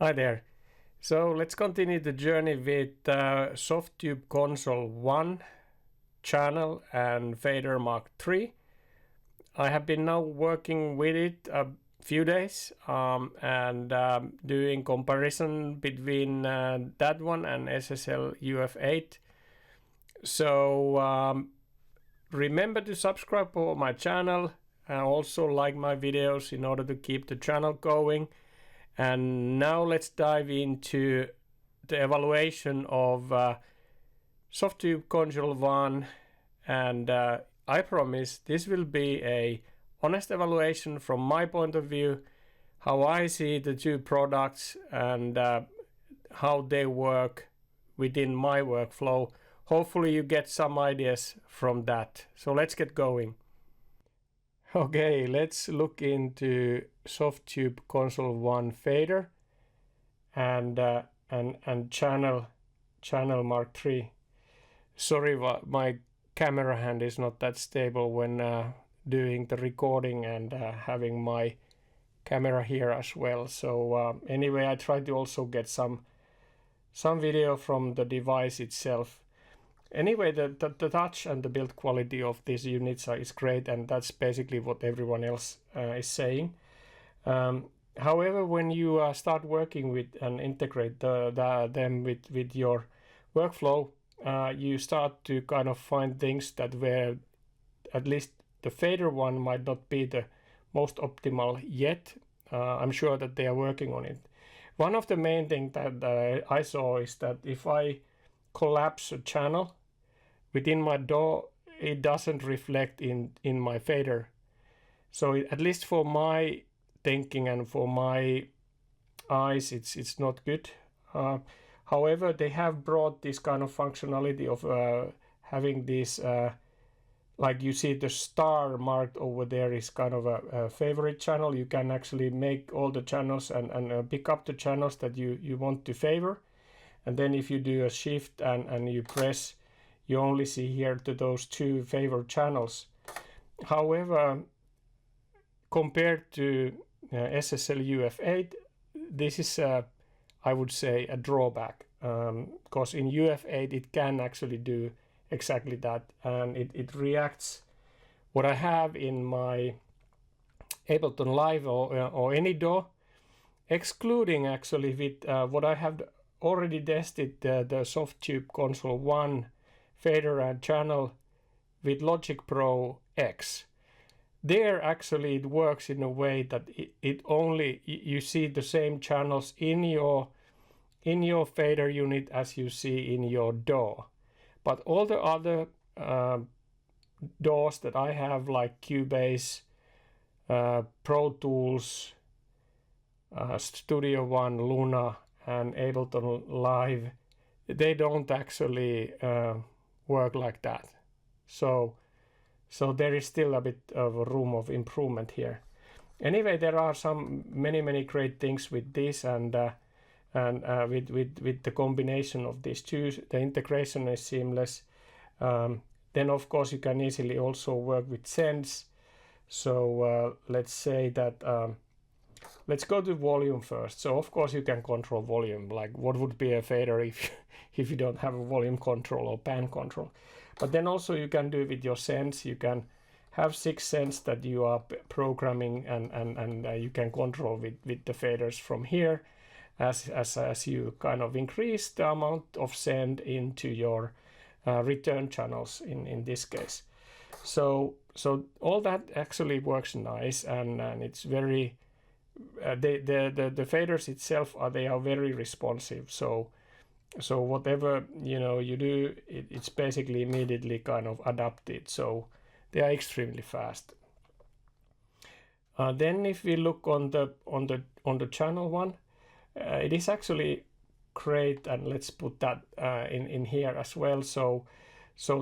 Hi there. So let's continue the journey with Softube Console 1 channel and fader Mark III. I have been now working with it a few days and doing comparison between that one and SSL UF8. So remember to subscribe for my channel and also like my videos in order to keep the channel going. And now let's dive into the evaluation of Softube Console 1, and I promise this will be a honest evaluation from my point of view, how I see the two products and how they work within my workflow. Hopefully you get some ideas from that. So let's get going. Okay, let's look into Softube Console 1 fader and channel Mark III. Sorry, my camera hand is not that stable when doing the recording and having my camera here as well. So anyway, I tried to also get some video from the device itself. Anyway, the touch and the build quality of these units is great, and that's basically what everyone else is saying. However, when you start working with and integrate them with your workflow, you start to kind of find things that were, at least the fader one might not be the most optimal yet. I'm sure that they are working on it. One of the main things that I saw is that if I collapse a channel within my DAW, it doesn't reflect in my fader. So at least for my thinking and for my eyes, it's not good. However, they have brought this kind of functionality of having this, like you see the star marked over there is kind of a favorite channel. You can actually make all the channels and pick up the channels that you want to favor. And then if you do a shift and you press, you only see here to those two favored channels. However, compared to SSL UF8, this is, I would say, a drawback. Because in UF8, it can actually do exactly that. And it reacts what I have in my Ableton Live or any DAW, excluding actually with what I have already tested the Softube Console 1 fader and channel with Logic Pro X. There actually it works in a way that it only you see the same channels in your fader unit as you see in your DAW. But all the other DAWs that I have, like Cubase, Pro Tools, Studio One, Luna, and Ableton Live, they don't actually work like that. So there is still a bit of a room of improvement here. Anyway, there are many great things with this, and with the combination of these two, the integration is seamless. Then of course you can easily also work with sends. So let's say that let's go to volume first. So of course you can control volume, like what would be a fader if you don't have a volume control or pan control. But then also you can do it with your sends. You can have 6 sends that you are programming, and you can control with the faders from here as you kind of increase the amount of send into your return channels in this case. So all that actually works nice, and it's very the faders itself they are very responsive. So whatever you do, it's basically immediately kind of adapted. So they are extremely fast. Then if we look on the channel one, it is actually great, and let's put that in here as well. So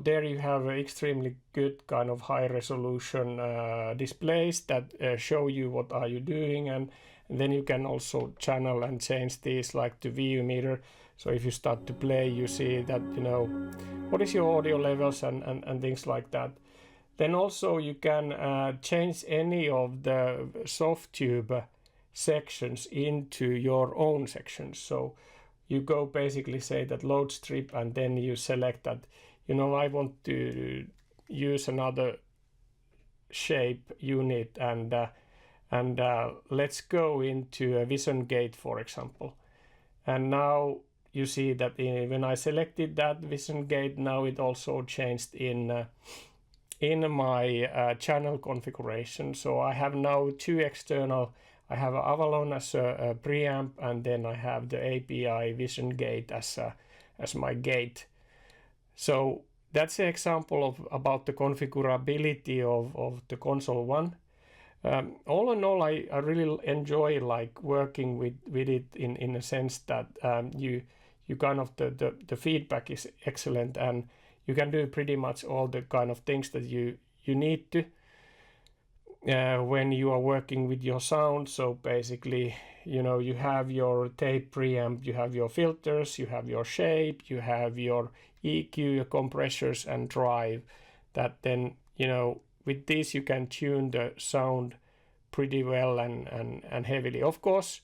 there you have extremely good kind of high resolution displays that show you what are you doing, and then you can also channel and change these like to VU meter. So if you start to play, you see that what is your audio levels and things like that. Then also you can change any of the Softube sections into your own sections. So you go basically say that load strip, and then you select that, you know, I want to use another shape unit, and let's go into a vision gate, for example. And now you see that when I selected that vision gate, now it also changed in my channel configuration. So I have now two external. I have Avalon as a preamp, and then I have the API vision gate as my gate. So that's an example about the configurability of the Console 1. All in all, I really enjoy like working with it in a sense that you kind of the feedback is excellent, and you can do pretty much all the kind of things that you need to when you are working with your sound. So basically, you know, you have your tape preamp, you have your filters, you have your shape, you have your EQ, your compressors and drive. That then, you know, with this you can tune the sound pretty well and heavily. Of course,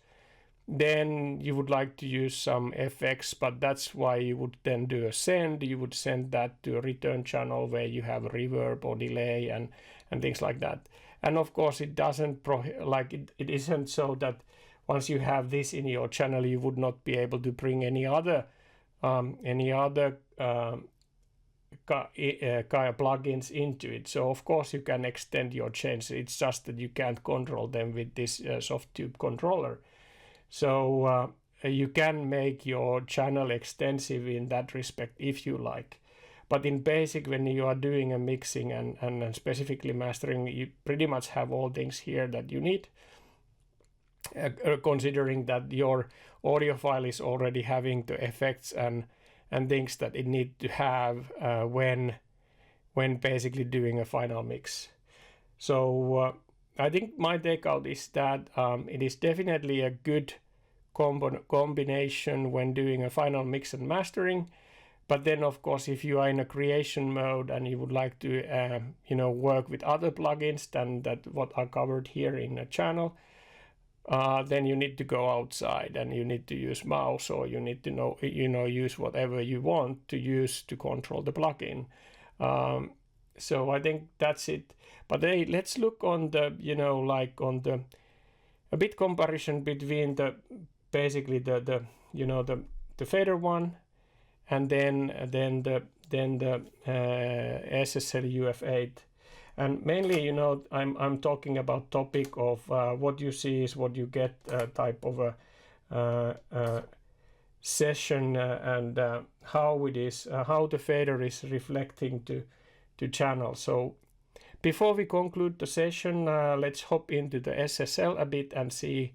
then you would like to use some effects, but that's why you would then do a send. You would send that to a return channel where you have a reverb or delay and things like that. And of course, it doesn't it isn't so that once you have this in your channel, you would not be able to bring any other plugins into it. So of course you can extend your changes. It's just that you can't control them with this Softube controller. So you can make your channel extensive in that respect if you like. But in basic, when you are doing a mixing and specifically mastering, you pretty much have all things here that you need, considering that your audio file is already having the effects and things that it need to have when basically doing a final mix. So I think my takeout is that it is definitely a good combination when doing a final mix and mastering. But then, of course, if you are in a creation mode and you would like to, you know, work with other plugins than that what are covered here in the channel, then you need to go outside and you need to use mouse, or you need to know, you know, use whatever you want to use to control the plugin. So I think that's it. But hey, let's look on the, you know, like on the a bit comparison between the basically the you know the fader one and then the SSL UF8. And mainly, you know, I'm talking about topic of what you see is what you get type of a session and how it is, how the fader is reflecting to channel. So before we conclude the session, let's hop into the SSL a bit and see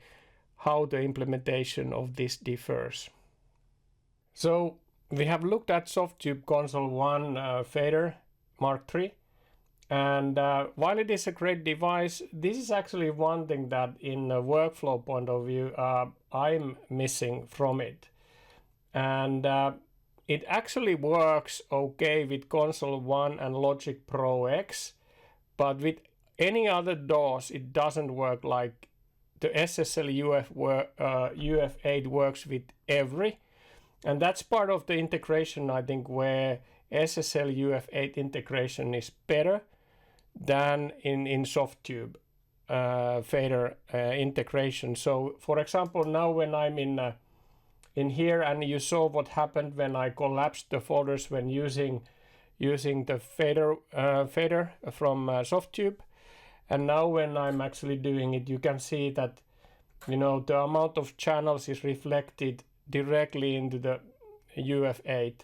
how the implementation of this differs. So we have looked at Softube Console 1 fader Mark III. And while it is a great device, this is actually one thing that in a workflow point of view, I'm missing from it. And it actually works okay with Console 1 and Logic Pro X, but with any other DAWs, it doesn't work like the SSL UF8 works with every. And that's part of the integration, I think, where SSL UF8 integration is better than in Softube fader integration. So for example, now when I'm in here, and you saw what happened when I collapsed the folders when using the fader from Softube, and now when I'm actually doing it, you can see that, you know, the amount of channels is reflected directly into the UF8.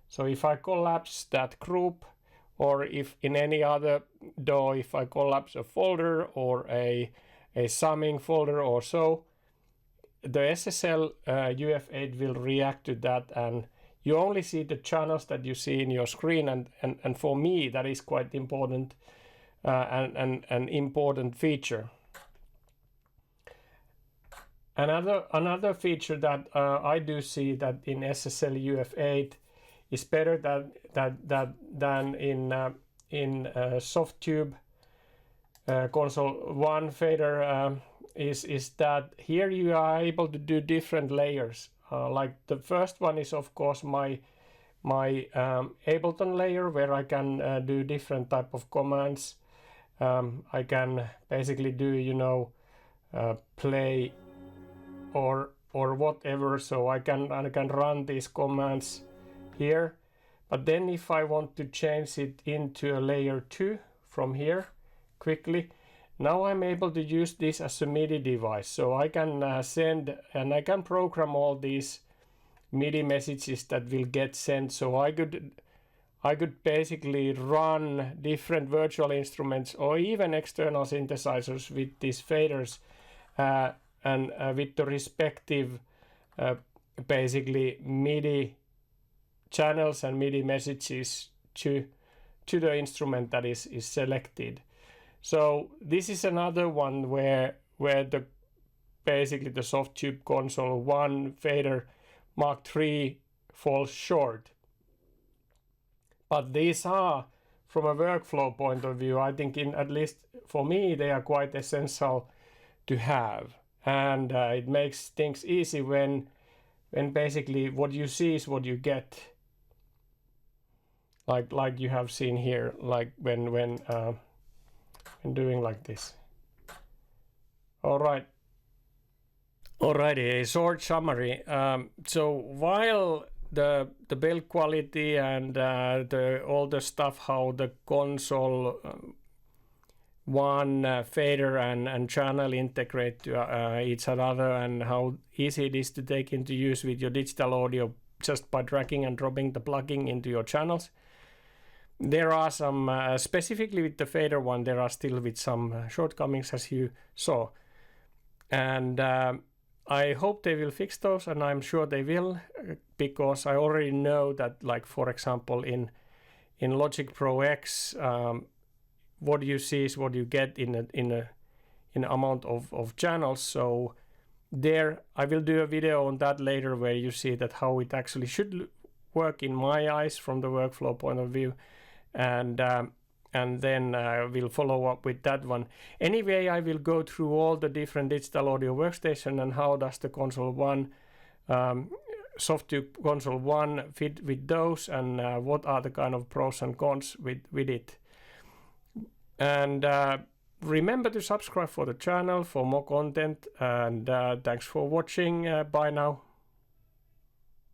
So if I collapse that group, or if in any other DAW, if I collapse a folder or a summing folder or so, the SSL UF8 will react to that, and you only see the channels that you see in your screen, and for me that is quite important and an important feature. Another feature that I do see that in SSL UF8 is better than in Softube Console 1 fader is that here you are able to do different layers. Like the first one is of course my Ableton layer, where I can do different type of commands. I can basically do, you know, play or whatever, so I can run these commands here. But then if I want to change it into a layer 2 from here quickly, now I'm able to use this as a MIDI device. So I can send and I can program all these MIDI messages that will get sent. So I could basically run different virtual instruments or even external synthesizers with these faders and with the respective basically MIDI channels and MIDI messages to the instrument that is selected. So this is another one where the basically the Softube Console 1 fader Mark III falls short. But these are, from a workflow point of view, I think at least for me they are quite essential to have, and it makes things easy when basically what you see is what you get. Like you have seen here, like when doing like this. Alrighty, a short summary. So while the build quality and all the stuff, how the console one fader and channel integrate to each other, and how easy it is to take into use with your digital audio just by dragging and dropping the plugin into your channels. There are some, specifically with the fader one, there are still with some shortcomings, as you saw. And I hope they will fix those, and I'm sure they will, because I already know that, like, for example, in Logic Pro X, what you see is what you get in amount of channels. So there, I will do a video on that later, where you see that how it actually should work in my eyes from the workflow point of view, and then we'll follow up with that one. Anyway, I will go through all the different digital audio workstation and how does the Console 1, Softube Console 1 fit with those, and what are the kind of pros and cons with it. And remember to subscribe for the channel for more content, and thanks for watching. Bye now.